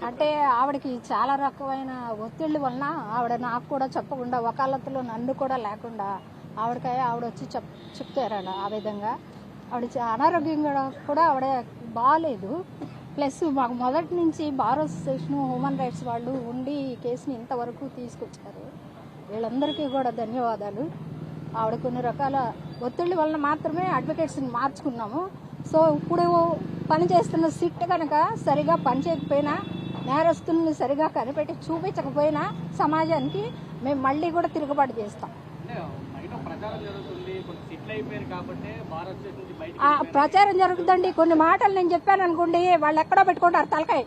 అంటే ఆవిడకి చాలా రకమైన ఒత్తిళ్ల వలన ఆవిడ నాకు కూడా చెప్పకుండా వకాలత్తులో నన్ను కూడా లేకుండా ఆవిడ వచ్చి చెప్తారట. ఆ విధంగా ఆవిడ అనారోగ్యంగా కూడా ఆవిడ బాగాలేదు. ప్లస్ మాకు మొదటి నుంచి బార్ అసోసియేషన్ హ్యూమన్ రైట్స్ వాళ్ళు ఉండి ఈ కేసుని ఇంతవరకు తీసుకొచ్చారు. వీళ్ళందరికీ కూడా ధన్యవాదాలు. ఆవిడ కొన్ని రకాల ఒత్తిళ్ల వలన మాత్రమే అడ్వకేట్స్ని మార్చుకున్నాము. సో ఇప్పుడు పనిచేస్తున్న సిట్ కనుక సరిగా పనిచేయకపోయినా, నేరస్తుల్ని సరిగా కనిపెట్టి చూపించకపోయినా సమాజానికి మేము మళ్ళీ కూడా తిరుగుబాటు చేస్తాం. ప్రచారం జరుగుతుందండి. కొన్ని మాటలు నేను చెప్పాను అనుకోండి, వాళ్ళు ఎక్కడో పెట్టుకుంటారు తలకాయ.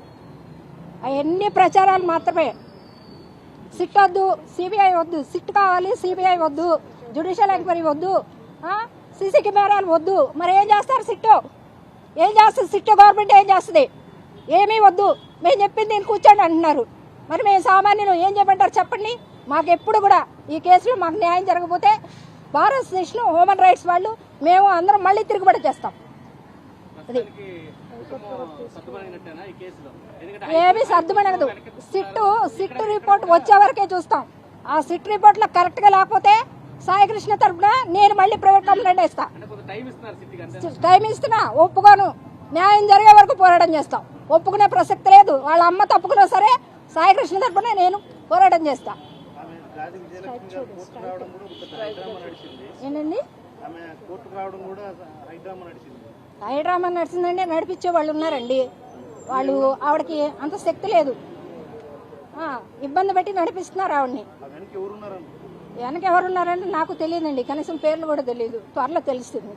అవన్నీ ప్రచారాలు మాత్రమే. సిట్ వద్దు, సిబిఐ వద్దు, సిట్ కావాలి, సిబిఐ వద్దు, జ్యుడిషియల్ ఎంక్వైరీ వద్దు, సీసీ కెమెరాలు వద్దు. మరి ఏం చేస్తారు సిట్? ఏం చేస్తుంది సిట్? గవర్నమెంట్ ఏం చేస్తుంది? ఏమీ వద్దు, మేము చెప్పింది నేను కూర్చోండి అంటున్నారు. మరి మేము సామాన్యులు ఏం చెప్పంటారు చెప్పండి? మాకు ఎప్పుడు కూడా ఈ కేసులో మాకు న్యాయం జరగకపోతే బార్ అసోసియేషన్ హ్యూమన్ రైట్స్ వాళ్ళు మేము అందరం మళ్ళీ తిరుగుబడి చేస్తాం. అది ఏమీ సర్దుమనగదు. సిట్ రిపోర్ట్ వచ్చే వరకే చూస్తాం. ఆ సిట్ రిపోర్ట్ లో కరెక్ట్ గా లేకపోతే సాయికృష్ణ తరఫున నేను మళ్ళీ ప్రైవేట్ కంప్లైంట్ ఇస్తా. టైం ఇస్తున్నా, ఒప్పుకోను. న్యాయం జరిగే వరకు పోరాటం చేస్తాం. ఒప్పుకునే ప్రసక్తి లేదు. వాళ్ళ అమ్మ తప్పుకున్నా సరే సాయికృష్ణ తరఫున నేను పోరాటం చేస్తా. ఏంటండి హైడ్రామా నడిచిందండి. నడిపించే వాళ్ళు ఉన్నారండి. వాళ్ళు ఆవిడకి అంత శక్తి లేదు. ఇబ్బంది పెట్టి నడిపిస్తున్నారు ఆవిడని. వెనక ఎవరున్నారంటే నాకు తెలియదండి. కనీసం పేర్లు కూడా తెలియదు. త్వరలో తెలుస్తుంది.